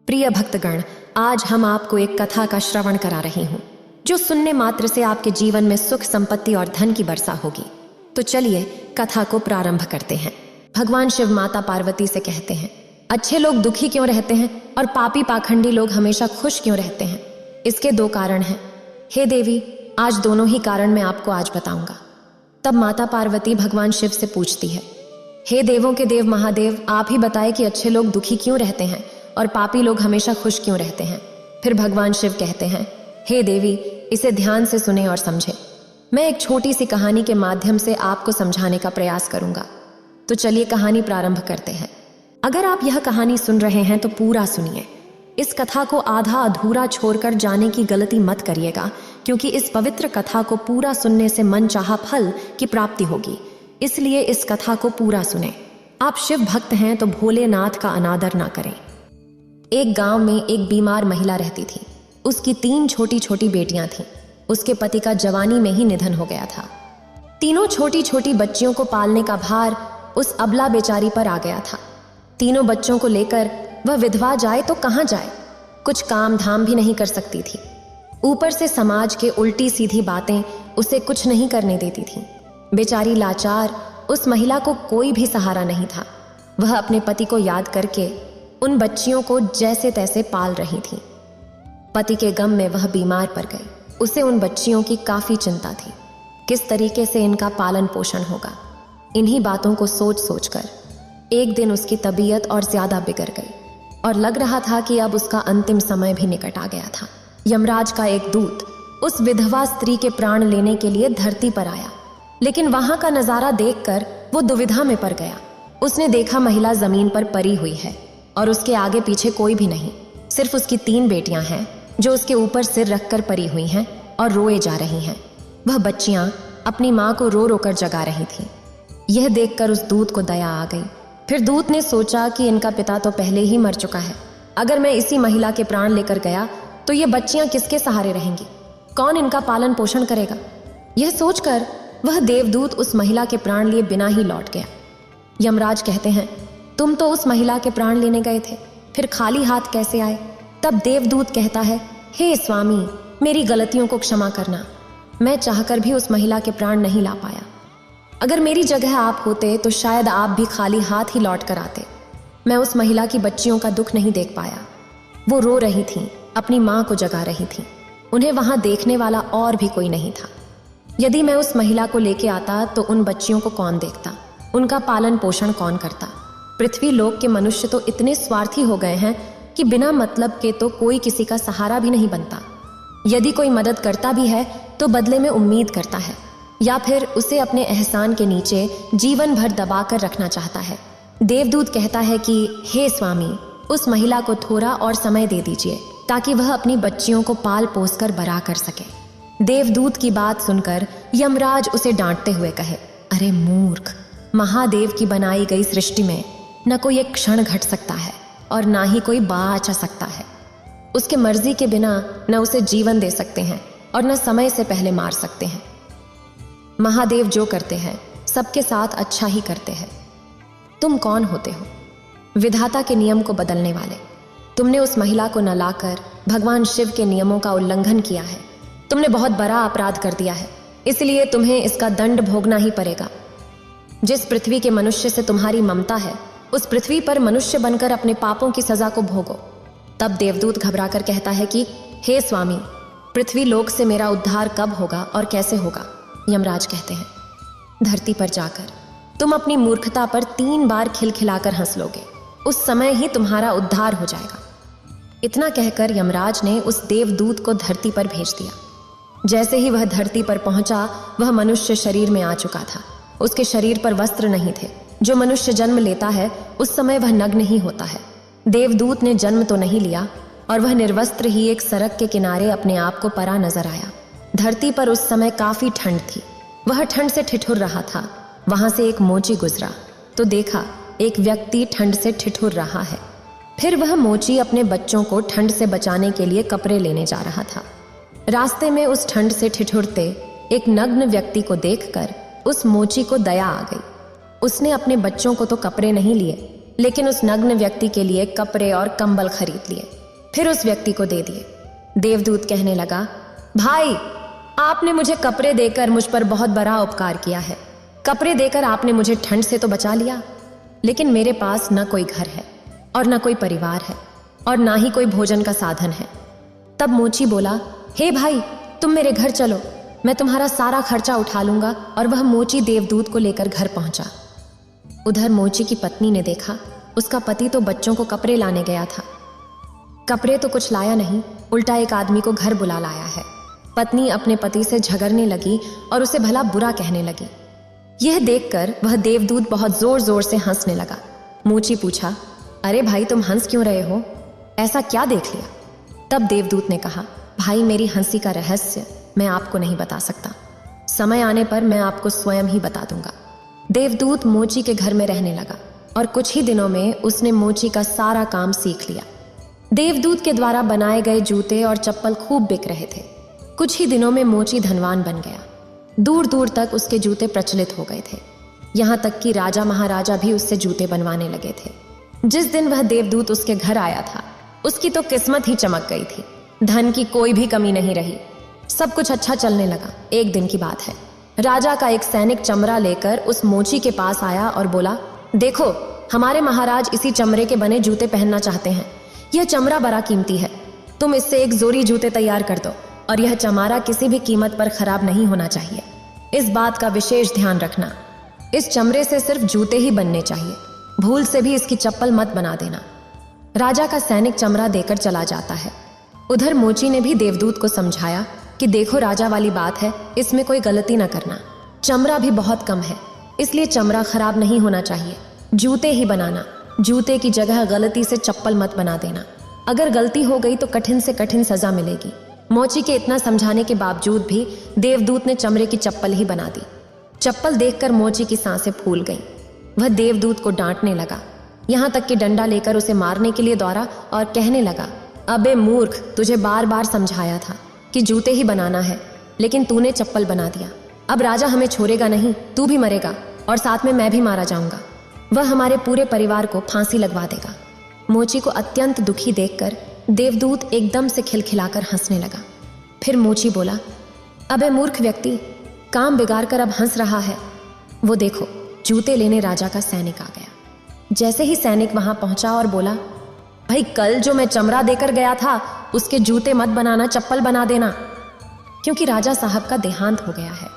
प्रिय भक्तगण, आज हम आपको एक कथा का श्रवण करा रही हूँ जो सुनने मात्र से आपके जीवन में सुख, संपत्ति और धन की वर्षा होगी। तो चलिए कथा को प्रारंभ करते हैं। भगवान शिव माता पार्वती से कहते हैं, अच्छे लोग दुखी क्यों रहते हैं और पापी पाखंडी लोग हमेशा खुश क्यों रहते हैं? इसके दो कारण हैं। हे देवी, आज दोनों ही कारण मैं आपको आज बताऊंगा। तब माता पार्वती भगवान शिव से पूछती है, हे देवों के देव महादेव, आप ही बताएं कि अच्छे लोग दुखी क्यों रहते हैं और पापी लोग हमेशा खुश क्यों रहते हैं? फिर भगवान शिव कहते हैं, हे देवी, इसे ध्यान से सुने और समझे। मैं एक छोटी सी कहानी के माध्यम से आपको समझाने का प्रयास करूंगा। तो चलिए कहानी प्रारंभ करते हैं। अगर आप यह कहानी सुन रहे हैं तो पूरा सुनिए। इस कथा को आधा अधूरा छोड़कर जाने की गलती मत करिएगा, क्योंकि इस पवित्र कथा को पूरा सुनने से मन चाहा फल की प्राप्ति होगी। इसलिए इस कथा को पूरा सुने। आप शिव भक्त हैं तो भोलेनाथ का अनादर ना करें। एक गांव में एक बीमार महिला रहती थी। उसकी 3 छोटी छोटी बेटियां थीं। उसके पति का जवानी में ही निधन हो गया था। तीनों छोटी छोटी बच्चियों को पालने का भार उस अबला बेचारी पर आ गया था। तीनों बच्चों को लेकर वह विधवा जाए तो कहां जाए? कुछ काम धाम भी नहीं कर सकती थी। ऊपर से समाज के उल्टी सीधी बातें उसे कुछ नहीं करने देती थी। बेचारी लाचार, उस महिला को कोई भी सहारा नहीं था। वह अपने पति को याद करके उन बच्चियों को जैसे तैसे पाल रही थी। पति के गम में वह बीमार पड़ गई। उसे उन बच्चियों की काफी चिंता थी। किस तरीके से इनका पालन पोषण होगा? इन्हीं बातों को सोच सोचकर एक दिन उसकी तबीयत और ज्यादा बिगड़ गई और लग रहा था कि अब उसका अंतिम समय भी निकट आ गया था। यमराज का एक दूत उस विधवा स्त्री के प्राण लेने के लिए धरती पर आया, लेकिन वहां का नजारा देखकर वो दुविधा में पड़ गया। उसने देखा महिला जमीन पर पड़ी हुई है और उसके आगे पीछे कोई भी नहीं। सिर्फ उसकी 3 बेटियां हैं जो उसके ऊपर सिर रखकर पड़ी हुई हैं और रोए जा रही हैं। वह बच्चियां अपनी मां को रो रो कर जगा रही थीं। यह देखकर उस दूत को दया आ गई। फिर दूत ने सोचा कि इनका पिता तो पहले ही मर चुका है। अगर मैं इसी महिला के प्राण लेकर गया तो ये बच्चियां किसके सहारे रहेंगी? कौन इनका पालन पोषण करेगा? यह सोचकर वह देवदूत उस महिला के प्राण लिए बिना ही लौट गया। यमराज कहते हैं, तुम तो उस महिला के प्राण लेने गए थे, फिर खाली हाथ कैसे आए? तब देवदूत कहता है, हे स्वामी, मेरी गलतियों को क्षमा करना। मैं चाहकर भी उस महिला के प्राण नहीं ला पाया। अगर मेरी जगह आप होते तो शायद आप भी खाली हाथ ही लौट कर आते। मैं उस महिला की बच्चियों का दुख नहीं देख पाया। वो रो रही थीं, अपनी माँ को जगा रही थीं। उन्हें वहां देखने वाला और भी कोई नहीं था। यदि मैं उस महिला को लेके आता तो उन बच्चियों को कौन देखता? उनका पालन पोषण कौन करता? पृथ्वी लोक के मनुष्य तो इतने स्वार्थी हो गए हैं कि बिना मतलब के तो कोई किसी का सहारा भी नहीं बनता। यदि कोई मदद करता भी है तो बदले में उम्मीद करता है, या फिर उसे अपने एहसान के नीचे जीवन भर दबा कर रखना चाहता है। देवदूत कहता है कि हे स्वामी, उस महिला को थोड़ा और समय दे दीजिए ताकि वह अपनी बच्चियों को पाल पोस कर बड़ा कर सके। देवदूत की बात सुनकर यमराज उसे डांटते हुए कहे, अरे मूर्ख, महादेव की बनाई गई सृष्टि में न कोई एक क्षण घट सकता है और ना ही कोई बाँच सकता है। उसके मर्जी के बिना न उसे जीवन दे सकते हैं और न समय से पहले मार सकते हैं। महादेव जो करते हैं सबके साथ अच्छा ही करते हैं। तुम कौन होते हो? विधाता के नियम को बदलने वाले। तुमने उस महिला को न लाकर भगवान शिव के नियमों का उल्लंघन किया है। तुमने बहुत बड़ा अपराध कर दिया है, इसलिए तुम्हें इसका दंड भोगना ही पड़ेगा। जिस पृथ्वी के मनुष्य से तुम्हारी ममता है, उस पृथ्वी पर मनुष्य बनकर अपने पापों की सजा को भोगो। तब देवदूत घबराकर कहता है कि हे स्वामी, पृथ्वी लोक से मेरा उद्धार कब होगा और कैसे होगा? यमराज कहते हैं, धरती पर जाकर तुम अपनी मूर्खता पर 3 बार खिलखिलाकर हंस लोगे। उस समय ही तुम्हारा उद्धार हो जाएगा। इतना कहकर यमराज ने उस देवदूत को धरती पर भेज दिया। जैसे ही वह धरती पर पहुंचा, वह मनुष्य शरीर में आ चुका था। उसके शरीर पर वस्त्र नहीं थे। जो मनुष्य जन्म लेता है उस समय वह नग्न ही होता है। देवदूत ने जन्म तो नहीं लिया और वह निर्वस्त्र ही एक सड़क के किनारे अपने आप को पड़ा नजर आया। धरती पर उस समय काफी ठंड थी। वह ठंड से ठिठुर रहा था। वहां से एक मोची गुजरा तो देखा एक व्यक्ति ठंड से ठिठुर रहा है। फिर वह मोची अपने बच्चों को ठंड से बचाने के लिए कपड़े लेने जा रहा था। रास्ते में उस ठंड से ठिठुरते एक नग्न व्यक्ति को देखकर उस मोची को दया आ गई। उसने अपने बच्चों को तो कपड़े नहीं लिए, लेकिन उस नग्न व्यक्ति के लिए कपड़े और कंबल खरीद लिए। फिर उस व्यक्ति को दे दिए। देवदूत कहने लगा, भाई, आपने मुझे कपड़े देकर मुझ पर बहुत बड़ा उपकार किया है। कपड़े देकर आपने मुझे ठंड से तो बचा लिया, लेकिन मेरे पास न कोई घर है और न कोई परिवार है और ना ही कोई भोजन का साधन है। तब मोची बोला, हे भाई, तुम मेरे घर चलो, मैं तुम्हारा सारा खर्चा उठा लूंगा। और वह मोची देवदूत को लेकर घर पहुंचा। उधर मोची की पत्नी ने देखा, उसका पति तो बच्चों को कपड़े लाने गया था। कपड़े तो कुछ लाया नहीं, उल्टा एक आदमी को घर बुला लाया है। पत्नी अपने पति से झगड़ने लगी और उसे भला बुरा कहने लगी। यह देखकर वह देवदूत बहुत जोर जोर से हंसने लगा। मोची पूछा, अरे भाई, तुम हंस क्यों रहे हो? ऐसा क्या देख लिया? तब देवदूत ने कहा, भाई, मेरी हंसी का रहस्य मैं आपको नहीं बता सकता। समय आने पर मैं आपको स्वयं ही बता दूंगा। देवदूत मोची के घर में रहने लगा और कुछ ही दिनों में उसने मोची का सारा काम सीख लिया। देवदूत के द्वारा बनाए गए जूते और चप्पल खूब बिक रहे थे। कुछ ही दिनों में मोची धनवान बन गया। दूर दूर तक उसके जूते प्रचलित हो गए थे। यहाँ तक कि राजा महाराजा भी उससे जूते बनवाने लगे थे। जिस दिन वह देवदूत उसके घर आया था, उसकी तो किस्मत ही चमक गई थी। धन की कोई भी कमी नहीं रही। सब कुछ अच्छा चलने लगा। एक दिन की बात है, राजा का एक सैनिक चमड़ा लेकर उस मोची के पास आया और बोला, देखो, हमारे महाराज इसी चमड़े के बने जूते पहनना चाहते हैं। यह चमड़ा बड़ा कीमती है, तुम इससे एक जोड़ी जूते तैयार कर दो और यह चमारा किसी भी कीमत पर खराब नहीं होना चाहिए। इस बात का विशेष ध्यान रखना। इस चमड़े से सिर्फ जूते ही बनने चाहिए, भूल से भी इसकी चप्पल मत बना देना। राजा का सैनिक चमड़ा देकर चला जाता है। उधर मोची ने भी देवदूत को समझाया कि देखो, राजा वाली बात है, इसमें कोई गलती ना करना। चमड़ा भी बहुत कम है, इसलिए चमड़ा खराब नहीं होना चाहिए। जूते ही बनाना, जूते की जगह गलती से चप्पल मत बना देना। अगर गलती हो गई तो कठिन से कठिन सजा मिलेगी। मोची के इतना समझाने के बावजूद भी देवदूत ने चमड़े की चप्पल ही बना दी। चप्पल देखकर मोची की सांसें फूल गईं। वह देवदूत को डांटने लगा, यहाँ तक कि डंडा लेकर उसे मारने के लिए दौड़ा और कहने लगा, अबे मूर्ख, तुझे बार बार समझाया था कि जूते ही बनाना है, लेकिन तूने चप्पल बना दिया। अब राजा हमें छोड़ेगा नहीं, तू भी मरेगा और साथ में मैं भी मारा जाऊंगा। वह हमारे पूरे परिवार को फांसी लगवा देगा। मोची को अत्यंत दुखी देखकर देवदूत एकदम से खिलखिलाकर हंसने लगा। फिर मोची बोला, अबे मूर्ख व्यक्ति, काम बिगाड़ कर अब हंस रहा है। वो देखो, जूते लेने राजा का सैनिक आ गया। जैसे ही सैनिक वहां पहुंचा और बोला, भाई, कल जो मैं चमड़ा देकर गया था उसके जूते मत बनाना, चप्पल बना देना। क्योंकि राजा साहब का देहांत हो गया है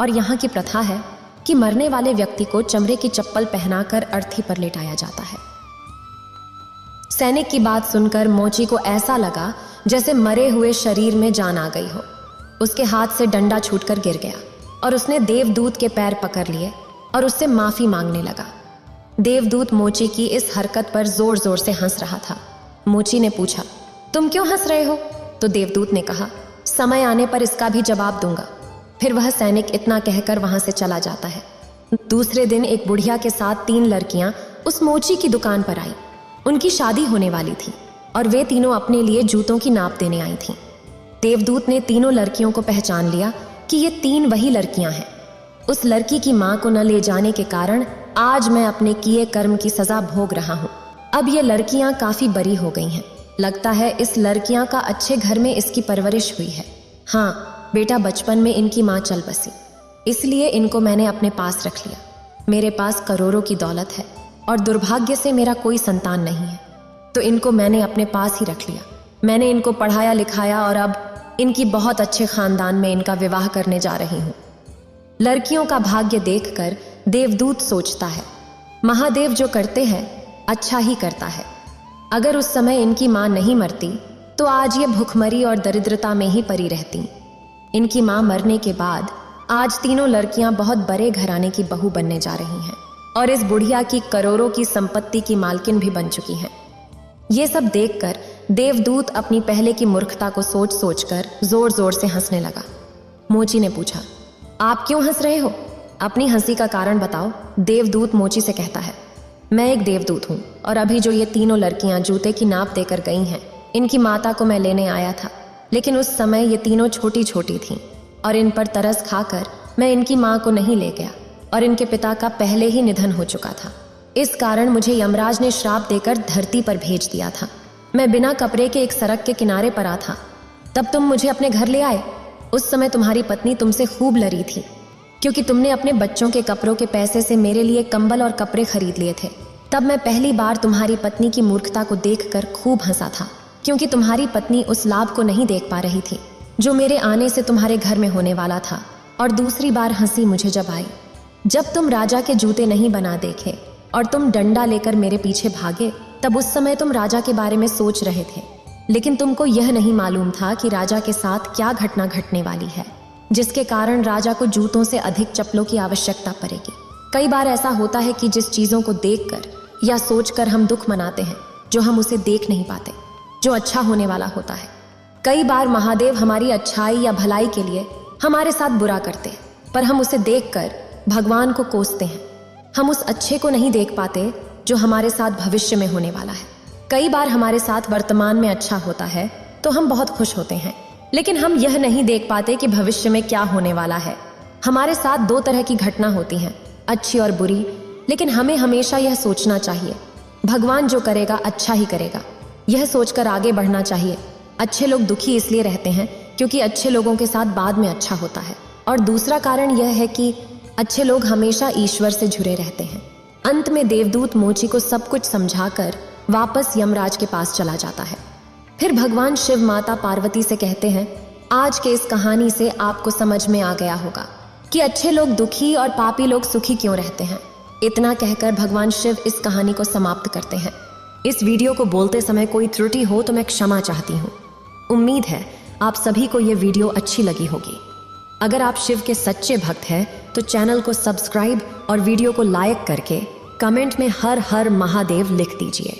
और यहाँ की प्रथा है कि मरने वाले व्यक्ति को चमड़े की चप्पल पहनाकर अर्थी पर लेटाया जाता है। सैनिक की बात सुनकर मोची को ऐसा लगा जैसे मरे हुए शरीर में जान आ गई हो। उसके हाथ से डंडा छूटकर गिर गया और उसने देवदूत के पैर पकड़ लिए और उससे माफी मांगने लगा। देवदूत मोची की इस हरकत पर जोर जोर से हंस रहा था। मोची ने पूछा, तुम क्यों हंस रहे हो? तो देवदूत ने कहा, समय आने पर इसका भी जवाब दूंगा। फिर वह सैनिक इतना कहकर वहां से चला जाता है। दूसरे दिन एक बुढ़िया के साथ 3 लड़कियां उस मोची की दुकान पर आई। उनकी शादी होने वाली थी और वे तीनों अपने लिए जूतों की नाप देने आई थीं। देवदूत ने तीनों लड़कियों को पहचान लिया कि ये 3 वही लड़कियां हैं। उस लड़की की मां को न ले जाने के कारण आज मैं अपने किए कर्म की सजा भोग रहा हूं। अब ये लड़कियां काफी बड़ी हो गई हैं। लगता है इस लड़कियां का अच्छे घर में इसकी परवरिश हुई है। हाँ बेटा, बचपन में इनकी मां चल बसी, इसलिए इनको मैंने अपने पास रख लिया। मेरे पास करोड़ों की दौलत है और दुर्भाग्य से मेरा कोई संतान नहीं है, तो इनको मैंने अपने पास ही रख लिया। मैंने इनको पढ़ाया लिखाया और अब इनकी बहुत अच्छे खानदान में इनका विवाह करने जा रही हूँ। लड़कियों का भाग्य देखकर देवदूत सोचता है, महादेव जो करते हैं अच्छा ही करता है। अगर उस समय इनकी मां नहीं मरती तो आज ये भुखमरी और दरिद्रता में ही पड़ी रहती। इनकी मां मरने के बाद आज तीनों लड़कियां बहुत बड़े घराने की बहू बनने जा रही हैं और इस बुढ़िया की करोड़ों की संपत्ति की मालकिन भी बन चुकी हैं। ये सब देखकर देवदूत अपनी पहले की मूर्खता को सोच सोचकर जोर जोर से हंसने लगा। मोची ने पूछा, आप क्यों हंस रहे हो? अपनी हंसी का कारण बताओ। देवदूत मोची से कहता है, मैं एक देवदूत हूँ और अभी जो ये तीनों लड़कियां जूते की नाप देकर गई हैं, इनकी माता को मैं लेने आया था, लेकिन उस समय ये तीनों छोटी छोटी थीं और इन पर तरस खाकर मैं इनकी माँ को नहीं ले गया और इनके पिता का पहले ही निधन हो चुका था। इस कारण मुझे यमराज ने श्राप देकर धरती पर भेज दिया था। मैं बिना कपड़े के एक सड़क के किनारे पड़ा था। तब तुम मुझे अपने घर ले आए। उस समय तुम्हारी पत्नी तुमसे खूब लड़ी थी, क्योंकि तुमने अपने बच्चों के कपड़ों के पैसे से मेरे लिए कंबल और कपड़े खरीद लिए थे। तब मैं पहली बार तुम्हारी पत्नी की मूर्खता को देखकर खूब हंसा था, क्योंकि तुम्हारी पत्नी उस लाभ को नहीं देख पा रही थी जो मेरे आने से तुम्हारे घर में होने वाला था। और दूसरी बार हंसी मुझे जब आई, जब तुम राजा के जूते नहीं बना देखे और तुम डंडा लेकर मेरे पीछे भागे। तब उस समय तुम राजा के बारे में सोच रहे थे, लेकिन तुमको यह नहीं मालूम था कि राजा के साथ क्या घटना घटने वाली है, जिसके कारण राजा को जूतों से अधिक चप्पलों की आवश्यकता पड़ेगी। कई बार ऐसा होता है कि जिस चीजों को देखकर या सोचकर हम दुख मनाते हैं, जो हम उसे देख नहीं पाते, जो अच्छा होने वाला होता है। कई बार महादेव हमारी अच्छाई या भलाई के लिए हमारे साथ बुरा करते हैं, पर हम उसे देखकर भगवान को कोसते हैं। हम उस अच्छे को नहीं देख पाते जो हमारे साथ भविष्य में होने वाला है। कई बार हमारे साथ वर्तमान में अच्छा होता है तो हम बहुत खुश होते हैं, लेकिन हम यह नहीं देख पाते कि भविष्य में क्या होने वाला है। हमारे साथ दो तरह की घटना होती हैं, अच्छी और बुरी, लेकिन हमें हमेशा यह सोचना चाहिए भगवान जो करेगा अच्छा ही करेगा। यह सोचकर आगे बढ़ना चाहिए। अच्छे लोग दुखी इसलिए रहते हैं क्योंकि अच्छे लोगों के साथ बाद में अच्छा होता है, और दूसरा कारण यह है कि अच्छे लोग हमेशा ईश्वर से जुड़े रहते हैं। अंत में देवदूत मोची को सब कुछ समझाकर वापस यमराज के पास चला जाता है। फिर भगवान शिव माता पार्वती से कहते हैं, आज के इस कहानी से आपको समझ में आ गया होगा कि अच्छे लोग दुखी और पापी लोग सुखी क्यों रहते हैं। इतना कहकर भगवान शिव इस कहानी को समाप्त करते हैं। इस वीडियो को बोलते समय कोई त्रुटि हो तो मैं क्षमा चाहती हूँ। उम्मीद है आप सभी को ये वीडियो अच्छी लगी होगी। अगर आप शिव के सच्चे भक्त हैं तो चैनल को सब्सक्राइब और वीडियो को लाइक करके कमेंट में हर हर महादेव लिख दीजिए।